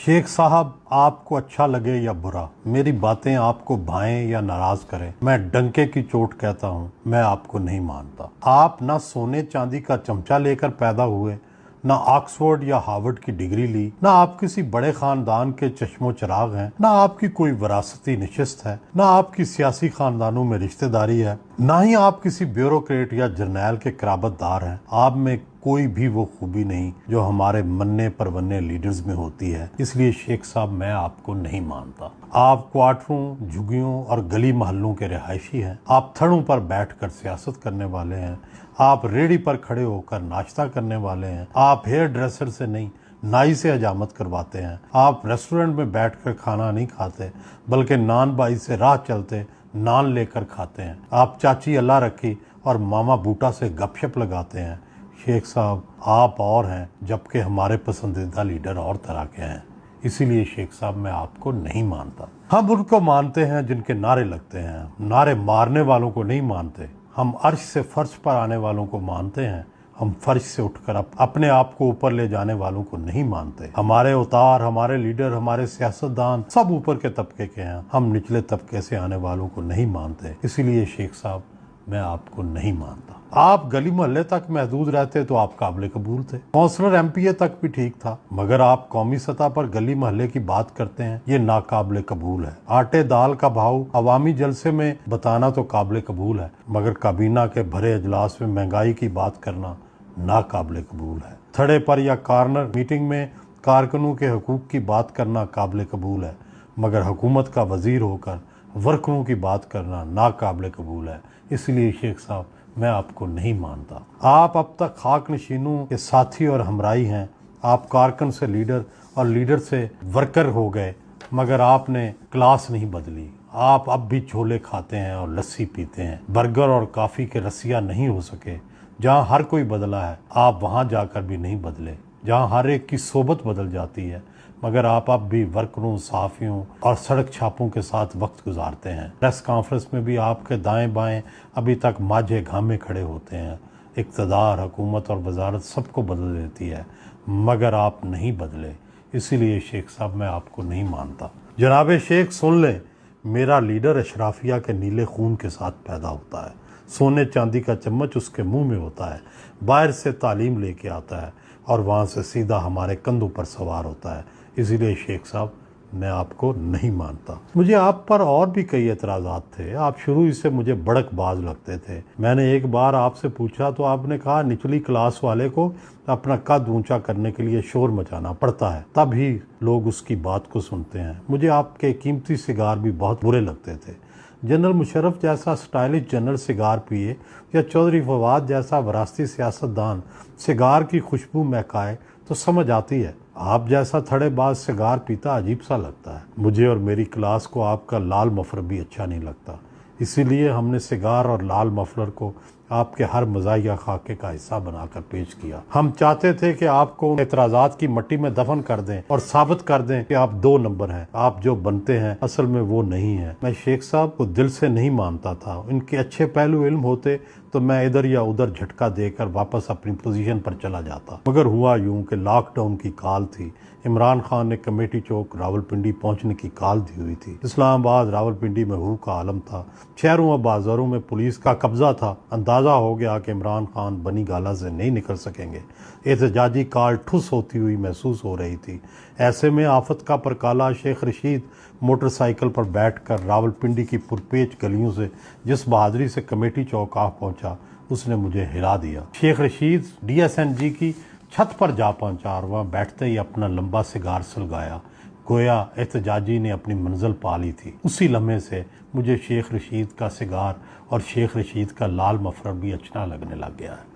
शेख साहब, आपको अच्छा लगे या बुरा, मेरी बातें आपको भाएं या नाराज करें, मैं डंके की चोट कहता हूँ, मैं आपको नहीं मानता। आप ना सोने चांदी का चमचा लेकर पैदा हुए, ना ऑक्सफोर्ड या हार्वर्ड की डिग्री ली, ना आप किसी बड़े खानदान के चश्मो चिराग हैं, ना आपकी कोई विरासती नशिस्त है, ना आपकी सियासी खानदानों में रिश्तेदारी है, ना ही आप किसी ब्यूरोक्रेट या जर्नैल के कराबतदार हैं। आप में कोई भी वो खूबी नहीं जो हमारे मन्ने परवन्ने लीडर्स में होती है। इसलिए शेख साहब, मैं आपको नहीं मानता। आप क्वार्टरों, झुग्गियों और गली मोहल्लों के रिहायशी हैं। आप थड़ों पर बैठकर सियासत करने वाले हैं। आप रेहड़ी पर खड़े होकर नाश्ता करने वाले हैं। आप हेयर ड्रेसर से नहीं, नाई से हजामत करवाते हैं। आप रेस्टोरेंट में बैठकर खाना नहीं खाते, बल्कि नान बाई से राह चलते नान लेकर खाते हैं। आप चाची अल्लाह रखी और मामा बूटा से गपशप लगाते हैं। शेख साहब, आप और हैं, जबकि हमारे पसंदीदा लीडर और तरह के हैं। इसीलिए शेख साहब, मैं आपको नहीं मानता। हम उनको मानते हैं जिनके नारे लगते हैं, नारे मारने वालों को नहीं मानते। हम अर्श से फर्श पर आने वालों को मानते हैं। हम फर्श से उठकर अपने आप को ऊपर ले जाने वालों को नहीं मानते। हमारे उतार, हमारे लीडर, हमारे सियासतदान सब ऊपर के तबके के हैं। हम निचले तबके से आने वालों को नहीं मानते। इसीलिए शेख साहब, मैं आपको नहीं मानता। आप गली मोहल्ले तक महदूद रहते तो आप काबिल कबूल थे। काउंसलर एमपीए तक भी ठीक था, मगर आप कौमी सतह पर गली मोहल्ले की बात करते हैं, ये नाकाबिल कबूल है। आटे दाल का भाव अवामी जलसे में बताना तो काबिल कबूल है, मगर काबीना के भरे अजलास में महंगाई की बात करना नाकाबिल कबूल है। थड़े पर या कॉर्नर मीटिंग में कारकुनों के हकूक की बात करना काबिल कबूल है, मगर हुकूमत का वजीर होकर वर्करों की बात करना नाकाबिल कबूल है। इसलिए शेख साहब, मैं आपको नहीं मानता। आप अब तक खाक नशीनों के साथी और हमराही हैं। आप कारकुन से लीडर और लीडर से वर्कर हो गए, मगर आपने क्लास नहीं बदली। आप अब भी छोले खाते हैं और लस्सी पीते हैं। बर्गर और कॉफ़ी के रसिया नहीं हो सके। जहाँ हर कोई बदला है, आप वहाँ जाकर भी नहीं बदले। जहाँ हर एक की सोबत बदल जाती है, मगर आप अब भी वर्करों, सहाफ़ियों और सड़क छापों के साथ वक्त गुजारते हैं। प्रेस कॉन्फ्रेंस में भी आपके दाएं बाएं अभी तक माझे घामे खड़े होते हैं। इक़्तिदार, हुकूमत और वजारत सबको बदल देती है, मगर आप नहीं बदले। इसीलिए शेख साहब, मैं आपको नहीं मानता। जनाब शेख, सुन लें, मेरा लीडर अशराफिया के नीले खून के साथ पैदा होता है। सोने चांदी का चम्मच उसके मुंह में होता है। बाहर से तालीम लेके आता है और वहाँ से सीधा हमारे कंधों पर सवार होता है। इसीलिए शेख साहब, मैं आपको नहीं मानता। मुझे आप पर और भी कई एतराज़ात थे। आप शुरू से मुझे बड़कबाज लगते थे। मैंने एक बार आपसे पूछा तो आपने कहा निचली क्लास वाले को अपना कद ऊंचा करने के लिए शोर मचाना पड़ता है, तब ही लोग उसकी बात को सुनते हैं। मुझे आपके कीमती सिगार भी बहुत बुरे लगते थे। जनरल मुशर्रफ जैसा स्टाइलिश जनरल सिगार पिए या चौधरी फवाद जैसा वरासती सियासतदान सिगार की खुशबू महकाए तो समझ आती है। आप जैसा थड़ेबाज सिगार पीता अजीब सा लगता है। मुझे और मेरी क्लास को आपका लाल मफलर भी अच्छा नहीं लगता। इसीलिए हमने सिगार और लाल मफलर को आपके हर मज़ाहिया खाके का हिस्सा बनाकर पेश किया। हम चाहते थे कि आपको एतराज़ात की मट्टी में दफन कर दें और साबित कर दें कि आप 2 नंबर हैं। आप जो बनते हैं असल में वो नहीं है। मैं शेख साहब को दिल से नहीं मानता था। इनके अच्छे पहलू इल्म होते तो मैं इधर या उधर झटका देकर वापस अपनी पोजीशन पर चला जाता, मगर हुआ यूं कि लॉकडाउन की काल थी। इमरान खान ने कमेटी चौक रावलपिंडी पहुंचने की काल दी हुई थी। इस्लामाबाद रावलपिंडी में हू का आलम था। शहरों और बाजारों में पुलिस का कब्जा था। अंदाजा हो गया कि इमरान खान बनी गाला से नहीं निकल सकेंगे। एहतजाजी काल ठुस होती हुई महसूस हो रही थी। ऐसे में आफत का परकाला शेख रशीद मोटरसाइकिल पर बैठकर रावलपिंडी की पुरपेच गलियों से जिस बहादुरी से कमेटी चौक आ पहुंचा, उसने मुझे हिला दिया। शेख रशीद DSNG की छत पर जा पहुंचा और वहाँ बैठते ही अपना लंबा सिगार सुलगाया, गोया एहतजाजी ने अपनी मंजिल पा ली थी। उसी लम्हे से मुझे शेख रशीद का सिगार और शेख रशीद का लाल मफलर भी अच्छा लगने लग गया है।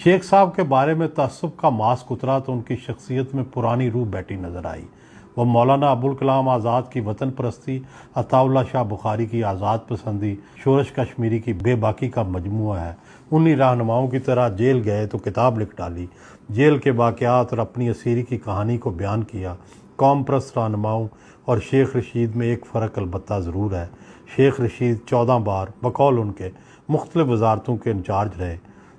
शेख साहब के बारे में तअस्सुब का मास्क उतरा तो उनकी शख्सियत में पुरानी रूह बैठी नजर आई। वह मौलाना अबुल कलाम आज़ाद की वतन परस्ती, अताउल्लाह शाह बुखारी की आज़ाद पसंदी, शोरश कश्मीरी की बेबाकी का मजमुआ है। उन्हीं रहनुमाओं की तरह जेल गए तो किताब लिख डाली, जेल के वाक़यात और अपनी असीरी की कहानी को बयान किया। कौम परस्त रहनुमाओं और शेख रशीद में एक फ़र्क अलबत्ता ज़रूर है। शेख रशीद 14 बार बकौल उनके मुख्तलिफ वजारतों के इंचार्ज रहे,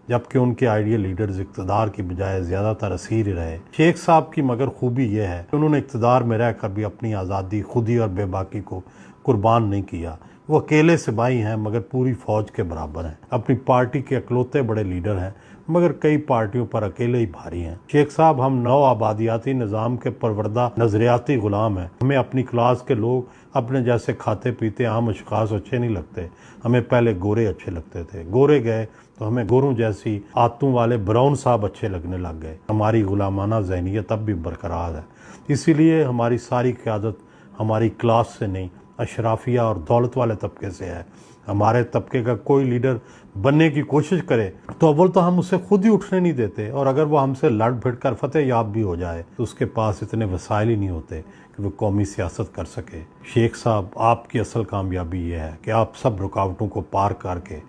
जबकि उनके आइडियल लीडर्स इक़्तिदार की बजाय ज़्यादातर असीर ही रहे। शेख साहब की मगर खूबी यह है कि उन्होंने इक़्तिदार में रहकर भी अपनी आज़ादी, खुदी और बेबाकी को कुर्बान नहीं किया। वो अकेले सिपाही हैं मगर पूरी फ़ौज के बराबर हैं। अपनी पार्टी के अकलौते बड़े लीडर हैं मगर कई पार्टियों पर अकेले ही भारी हैं। शेख साहब, हम नौ आबादियाती निज़ाम के परवरदा नज़रियाती ग़ुलाम हैं। हमें अपनी क्लास के लोग अपने जैसे खाते पीते आम अशख़ास अच्छे नहीं लगते। हमें पहले गोरे अच्छे लगते थे, गोरे गए तो हमें गोरों जैसी आदतों वाले ब्राउन साहब अच्छे लगने लग गए। हमारी ग़ुलामाना ज़हनियत अब भी बरकरार है। इसीलिए हमारी सारी क़यादत हमारी क्लास से नहीं, अशराफिया और दौलत वाले तबके से है। हमारे तबके का कोई लीडर बनने की कोशिश करे तो अव्वल तो हम उसे खुद ही उठने नहीं देते, और अगर वो हमसे लड़ भिड़ कर फतेह याब भी हो जाए तो उसके पास इतने वसाइल ही नहीं होते कि वो कौमी सियासत कर सके। शेख साहब, आपकी असल कामयाबी ये है कि आप सब रुकावटों को पार करके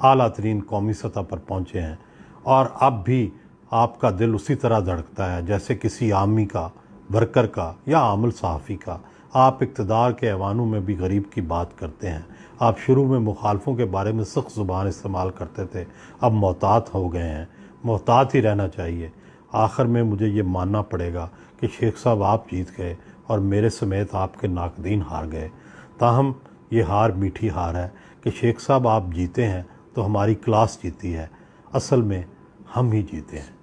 आला तरीन कौमी सतह पर पहुँचे हैं, और अब भी आपका दिल उसी तरह धड़कता है जैसे किसी आमी का, वर्कर का या आमल सहाफ़ी का। आप इक़्तिदार के ऐवानों में भी गरीब की बात करते हैं। आप शुरू में मुखालफों के बारे में सख्त ज़ुबान इस्तेमाल करते थे, अब मोहतात हो गए हैं। मोहतात ही रहना चाहिए। आखिर में मुझे ये मानना पड़ेगा कि शेख साहब आप जीत गए और मेरे समेत आपके नाकदीन हार गए। ताहम ये हार मीठी हार है कि शेख साहब आप जीते हैं तो हमारी क्लास जीती है। असल में हम ही जीते हैं।